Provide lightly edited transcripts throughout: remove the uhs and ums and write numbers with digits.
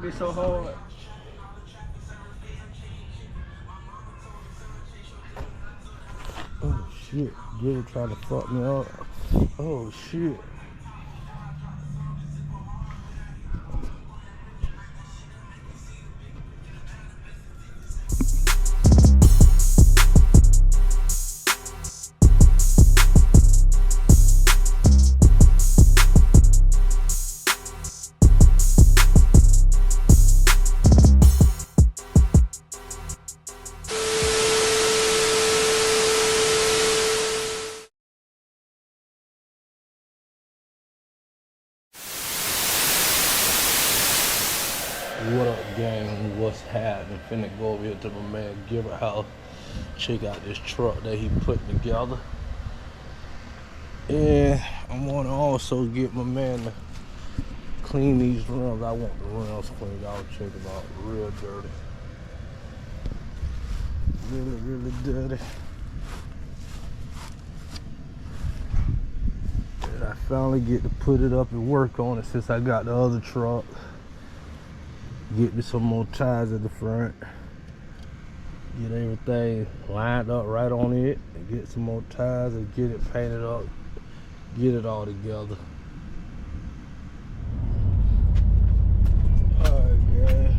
be so hard. Oh shit, Gilly trying to fuck me up. Oh shit. What up, gang? What's happening? Finna go over here to my man Gilbert house. Check out this truck that he put together. And I'm gonna also get my man to clean these rims. I want the rims cleaned. Y'all check them out. Real dirty. Really dirty. And I finally get to put it up and work on it since I got the other truck. Get me some more tires at the front. Get everything lined up right on it. And get some more tires and get it painted up. Get it all together. Alright, guys.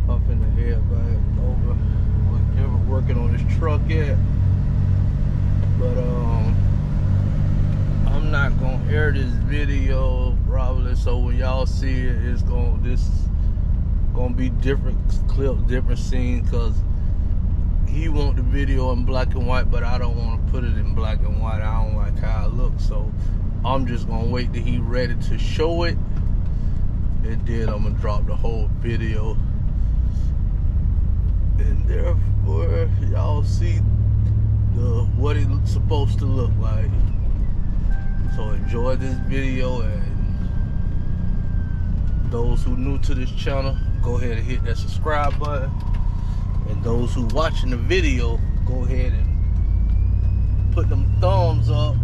Up in the head back over. We're Gilbert working on this truck yet. But I'm not gonna air this video probably, so when y'all see it, it's gonna be different clips, different scenes, cause he want the video in black and white, but I don't want to put it in black and white. I don't like how it looks, so I'm just gonna wait till he ready to show it, and then I'm gonna drop the whole video, and therefore y'all see what it's supposed to look like. So enjoy this video, and those who new to this channel, go ahead and hit that subscribe button. And those who watching the video, go ahead and put them thumbs up.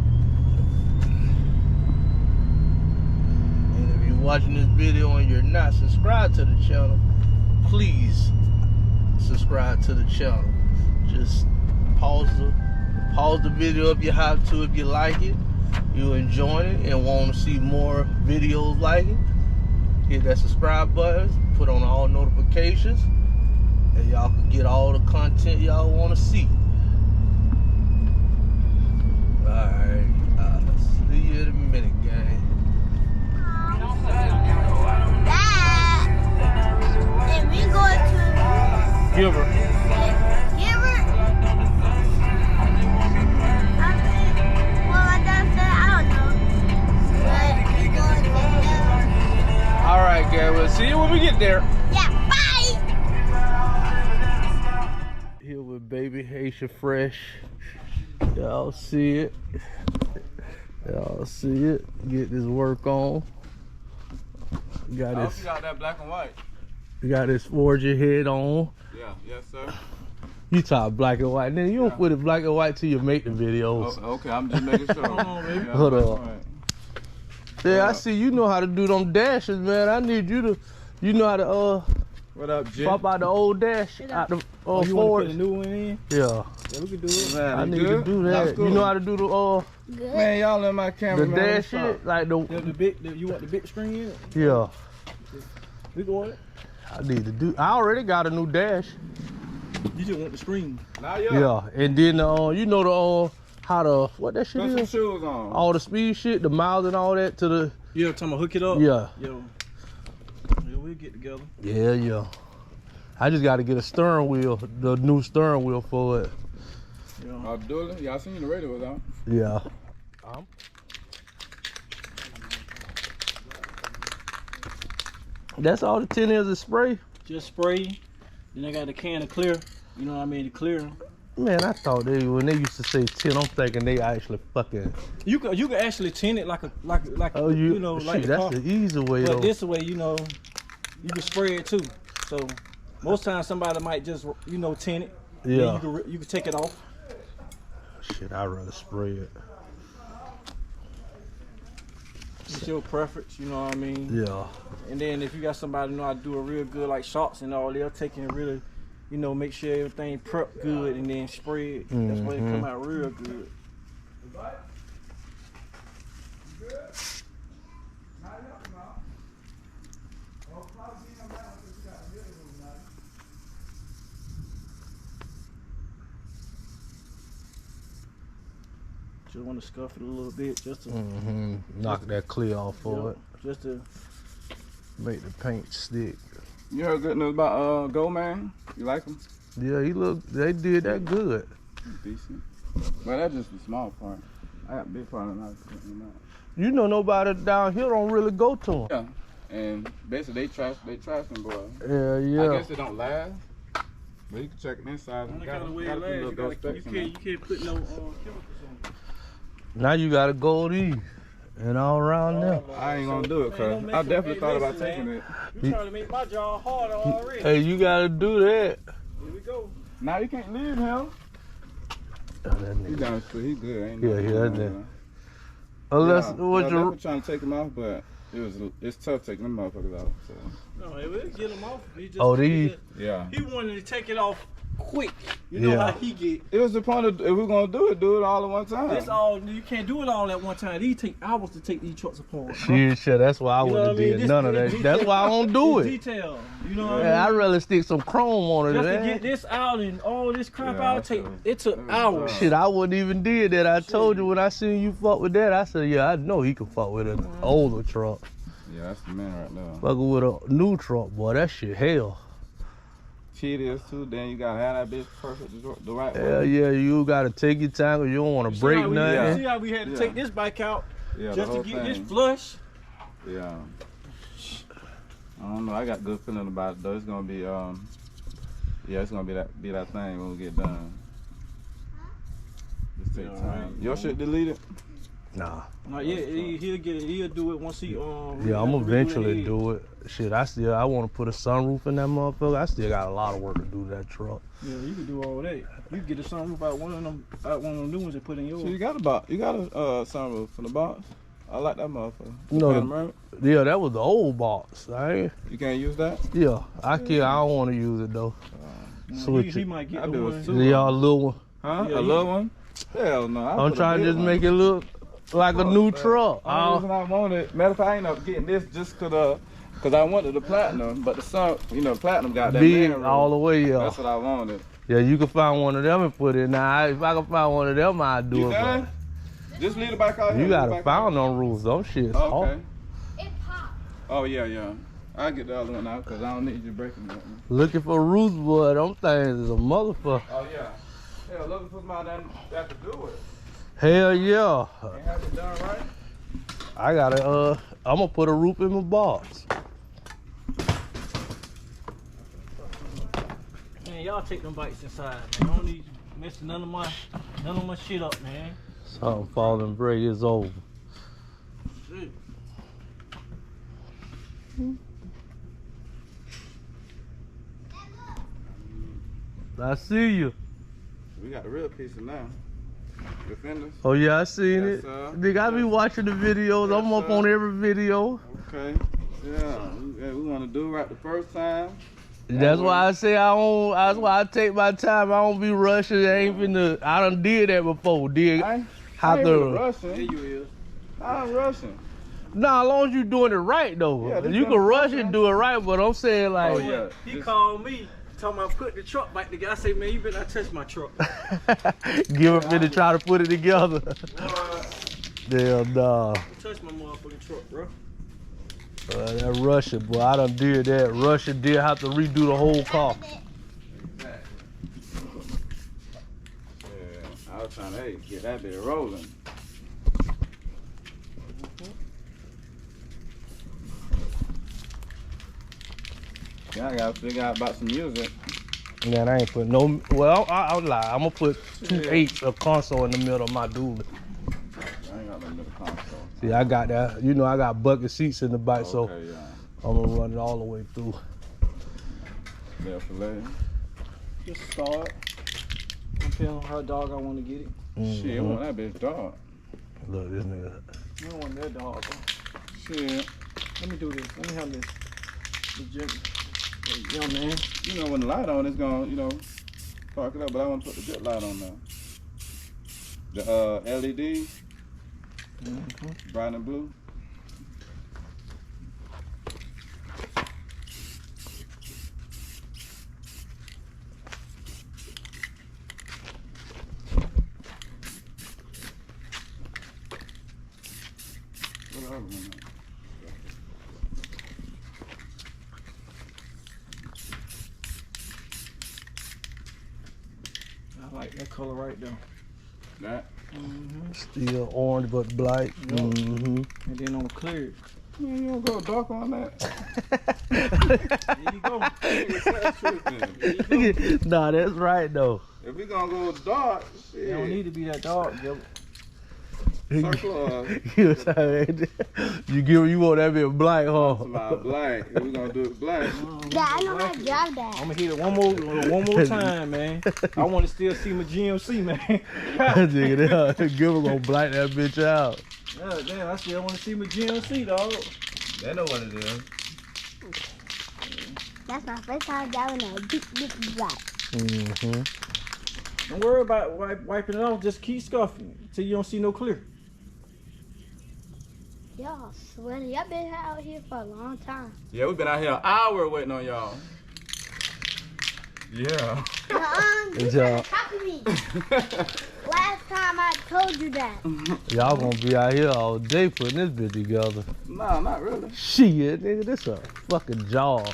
And if you're watching this video and you're not subscribed to the channel, please subscribe to the channel. Just pause the video if you have to, if you like it, you enjoying it and want to see more videos like it. Hit that subscribe button, put on all notifications, and y'all can get all the content y'all want to see. Alright, I'll see you in a minute, gang. Dad, and we going to Gilbert. Gilbert. Well, my dad said, I don't know. But we going to Gilbert. Alright, gang, we'll see you when we get there. Yeah, bye! Here with baby Haitian Fresh. Y'all see it. Y'all see it. Get this work on. Got this. You got that black and white. You got this forger head on. Yeah, yes sir. You talk black and white. Then you don't put it black and white till you make the videos. Oh, okay, I'm just making sure. Hold on, baby. Hold on. Yeah, I see you know how to do them dashes, man. I need you to, you know how to What up, Jim? swap out the old dash out the you want to Ford. put a new one in? Yeah, Yeah, we can do it. Man, I you need good? to do That's that. cool. You know how to do the Good. Man, y'all in my camera, the man. dash What's up? shit, like the You want the big screen in it? yeah. We go on it. I need to do. I already got a new dash. You just want the screen. Now, Yeah, and then you know the how the what that shit Put some is? shoes on. All the speed shit, the miles and all that to the Yeah, time to hook it up. yeah. Yo. Yeah, we'll get together. Yeah. I just got to get a steering wheel, the new steering wheel for it. Yeah. Abdullah, y'all seen the radio was on. Yeah. That's all the tin is spray. Just spray. Then I got a can of clear. You know what I mean? The clear. Man, I thought when they used to say tin, I'm thinking they actually fucking. You can actually tint it like Oh, you know, shit, like the that's car. the easy way But though. this way, you know, you can spray it too. So most times somebody might just tint it. Yeah. Then you can take it off. Shit, I'd rather spray it. It's your preference, you know what I mean? Yeah. And then if you got somebody who know how to do it real good, like shots and all, they'll take it and really, you know, make sure everything prep good and then spray it. That's why it come out real good. Just want to scuff it a little bit, just to knock that clear off for it. Just to Make the paint stick. You heard good news about Go Man? You like him? Yeah, they did that good. Decent. Well, that's just the small part. I got a big part of that. You know, nobody down here don't really go to him. Yeah. And basically they trash them, boy. Yeah. I guess it don't last. But you can check it inside. you can't put no chemicals on it. Now you gotta go these and all around there. I ain't gonna do it, cuz I definitely thought about taking it. You trying to make my job harder already. Hey, you gotta do that. Here we go. Now you can't leave him. He down the street, he good, ain't Yeah, that's it. Unless what I you was trying to take him off, but it's tough taking them motherfuckers out. So. No, it will get him off. these? Yeah. He wanted to take it off quick. You know how he get. It was the point of if we're gonna do it all at one time. It's all you can't do it all at one time. These take hours to take these trucks apart. Shit, that's why I You know wouldn't what I mean? did none of that. That's why I don't do it. Detail. You know what I mean? Yeah, I'd rather stick some chrome on it. Just to man. get this out and all this crap out, it took hours. Shit, I wouldn't even did that. I told you when I seen you fuck with that, I said, yeah, I know he can fuck with an older truck. Yeah, that's the man right now. Fucking with a new truck, boy, that shit hell. Cheat is too, then you gotta have that bitch perfect the right Hell way. yeah, you gotta take your time because you don't want to break nothing. See how we had to take this bike out just to get this flush? Yeah. I don't know, I got good feeling about it though. It's gonna be it's gonna be that thing when we get done. Just take time. Your shit deleted? Nah. No, yeah, he'll do it once he Yeah, I'm eventually do it. Shit, I want to put a sunroof in that motherfucker. I still got a lot of work to do to that truck. Yeah, you can do all that. You can get a sunroof out one of them new ones and put in yours. So you got a sunroof from the box? I like that motherfucker. You know, yeah, that was the old box. Right? You can't use that? Yeah, I don't want to use it though. Switch He it. might get I the do one. it too. Yeah, a little one. Huh? Yeah, a little one? Hell no. I'm trying to just make it look like a new truck. The reason I wanted, matter of fact, I ended up getting this just cause I wanted the platinum, but the sun, the platinum got that big man all the way, yeah. That's what I wanted. Yeah, you can find one of them and put it. Now, if I can find one of them, I'd do You it. done? Just leave the bike out here. You gotta find them rules. Them shit's Okay. hard. It popped. Oh yeah. I'll get the other one out because I don't need you breaking that one. Looking for roots, boy. Them things is a motherfucker. Oh yeah. Hell, looking for somebody that can do it. Hell yeah. Ain't have it done right. I gotta, I'm gonna put a roof in my box. Man, y'all take them bikes inside, man. I don't need you messing none of my shit up, man. Something falling break is over. Shit. I see you. We got the real pieces now. The fenders. Oh yeah, I seen Yes, it. sir. Nigga, I be watching the videos. Yes, I'm up sir. on every video. Okay. Yeah. We want to do it right the first time. That's why I say that's why I take my time. I don't be rushing. I done did that before. I ain't really rushing. There you is. I'm rushing. Nah, as long as you doing it right though. Yeah, this you been can rush rushing. and do it right, but I'm saying like, Oh, yeah. He called me, talking about putting the truck back together. I say, man, you better not touch my truck. give a minute to try to put it together. Damn, nah. Don't touch my motherfucking truck, bro. That Russian, boy, I done did that. Russian did have to redo the whole car. Yeah, I was trying to get that bit rolling. Yeah, I gotta figure out about some music. Man, I ain't put no. Well, I'll lie. I'm gonna put 2/8 of console in the middle of my dually. I ain't got no middle console. See, I got that. You know, I got bucket seats in the bike, so Okay, yeah. I'm gonna run it all the way through. Definitely. Just start. Depending on how dog I want to get it. Shit, I want that bitch dog. Look, this nigga. I don't want that dog, bro. Shit. Let me do this. Let me have this. Legit. Yeah, man. You know, when the light on, it's gonna, you know, spark it up. But I want to put the good light on now. The LED, bright and blue. What other one? I like that color right there. That? Still orange but black. And then on the clear. Man, you don't go dark on that. There you go. There you go. Nah, that's right though. If we gonna go dark, shit. It don't need to be that dark, yo. Circle You want that bit black, huh? my black. If we gonna do it black. Dad, I know how to drive that. I'm gonna hit it one more time, man. I want to still see my GMC, man. Give her gonna black that bitch out. Yeah, damn, I still want to see my GMC, dog. They know what it is. That's my first time driving a big black. Don't worry about wiping it off. Just keep scuffing till you don't see no clear. Y'all sweaty. Y'all been out here for a long time. Yeah, we've been out here an hour waiting on y'all. Yeah. You trying to copy me. Last time I told you that. Y'all gonna be out here all day putting this bitch together. Nah, not really. Shit, nigga, this a fucking job.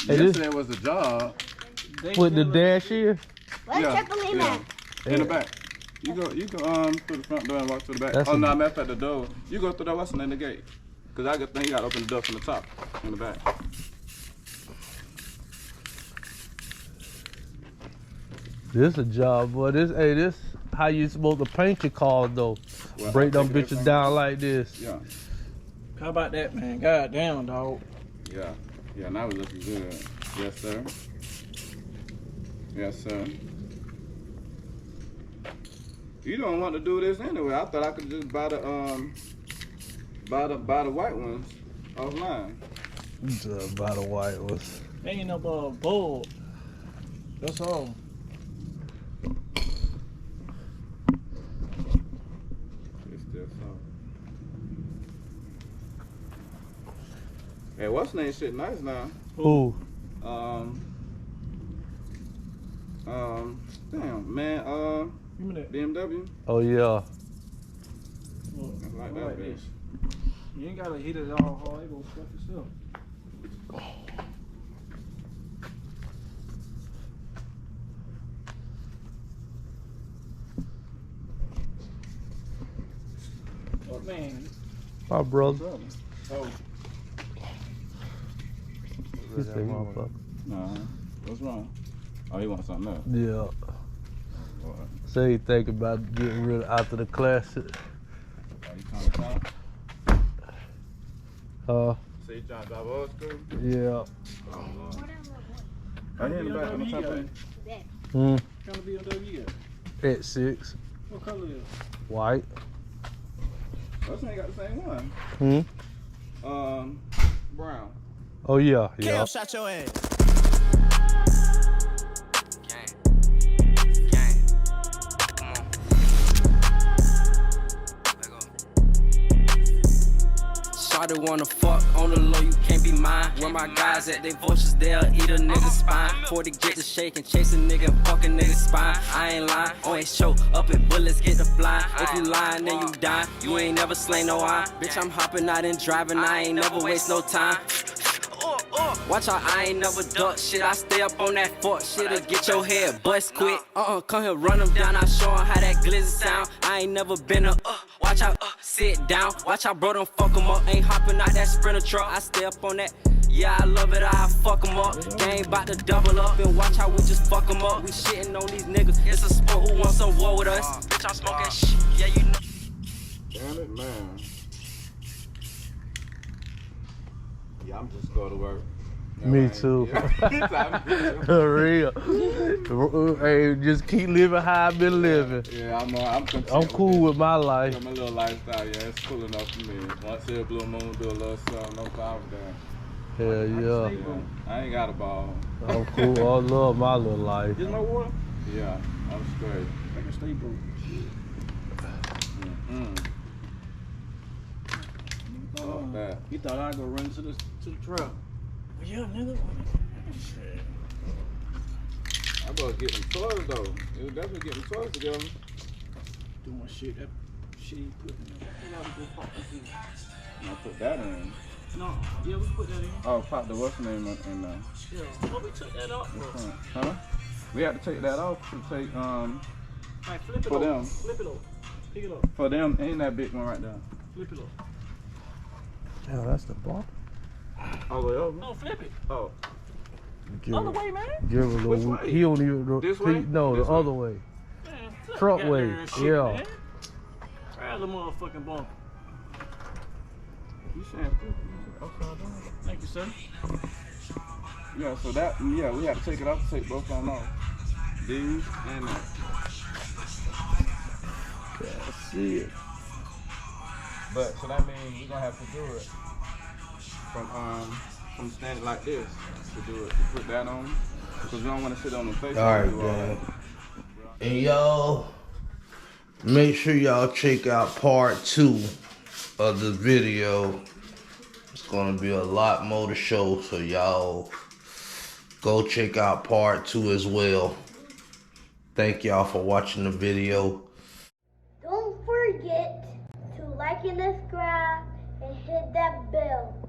Hey, Yesterday was a job. With the dash here? Where's trampoline at? In the back. You go through the front door and walk to the back. That's Oh no, matter of fact, the door. You go through that what's in the gate. Cause I think you gotta open the door from the top in the back. This a job, boy. This how you supposed to paint your car though. Well, Break them I take bitches everything down off. like this. Yeah. How about that, man? God damn, dog. Yeah. Yeah, now we looking good. Yes, sir. Yes, sir. You don't want to do this anyway. I thought I could just buy the white ones offline. By the white ones. Ain't no bulb. That's all. It's still soft. Hey, what's name shit nice now? Who? Damn, man, Give me that. BMW. Oh yeah. I like that bitch. this. You ain't gotta hit it all hard. It gonna stuff yourself. Oh man. My brother. Oh, He said, motherfucker. nah. What's wrong? Oh, he wants something else. Yeah. What? Say he think about getting rid of after the classic. Oh, you trying to talk? So you trying to drive old school? Yeah. Oh, Lord. Right here in the back on the top end. Hmm. Kind of BMW. At 6. What color is it? White. Those ain't got the same one. Hmm. Brown. Oh yeah. Yeah. Shot your ass. Shawty wanna fuck on the low, you can't be mine. Where my guys at, they vultures, they'll eat a nigga's spine. 40 get to shaking, chase a nigga, fuck a nigga's spine. I ain't lying, on his show, up in bullets, get the fly. If you lying, then you die. You ain't never slain no eye. Bitch, I'm hopping out and driving, I ain't never waste no time. Watch out, I ain't never duck shit. I stay up on that fuck shit to get your head bust quick. Come here, run them down. I show 'em how that glizzy sound. I ain't never been a watch out, sit down. Watch out, bro, don't fuck 'em up. Ain't hopping out that Sprinter truck. I stay up on that. Yeah, I love it, I fuck 'em up. Gang bout to double up and watch how we just fuck 'em up. We shitting on these niggas. It's a sport, who wants some war with us? Bitch, I'm smoking shit. Yeah, you know. Damn it, man. Yeah, I'm just going to work. Me too. For real. Hey, just keep living how I've been living. Yeah, I'm content. I'm cool with my life. My little lifestyle, yeah, it's cool enough for me. Once every blue moon, do a little something, no problem there. Hell yeah. I ain't got a ball. I'm cool. I love my little life. There's no water? Yeah, I'm straight. I can stay broke. Fuck that. You thought I'd go run to the truck. Well, yeah, nigga. Shit. I better get them toys though. It was definitely getting toys together. Doing shit that shit he put in there. I put that in. No, yeah, we put that in. Oh, pop the what's the name in there. Yeah. Oh, we took that off, bro. Huh? We had to take that off to take Like, flip it for over. them. Flip it over. Pick it up. For them, ain't that big one right there. Flip it over. Yeah, that's the ball. All the way over. No, flip it. Oh. Other way, man. Give a Which little. way? He don't even. This way? No, This the way? other way. Man, flip Truck that way, goddamn shit, yeah. Man. Grab the motherfucking bumper. You saying upside down? Thank you, sir. Yeah, so that, yeah, we had to take it off to take both of them off. These and that. That's it. But, so that means we're gonna have to do it from standing like this to do it, to put that on. Because we don't want to sit on the face. Alright, man. And y'all, make sure y'all check out part 2 of the video. It's gonna be a lot more to show, so y'all go check out part 2 as well. Thank y'all for watching the video. Don't forget to like and subscribe and hit that bell.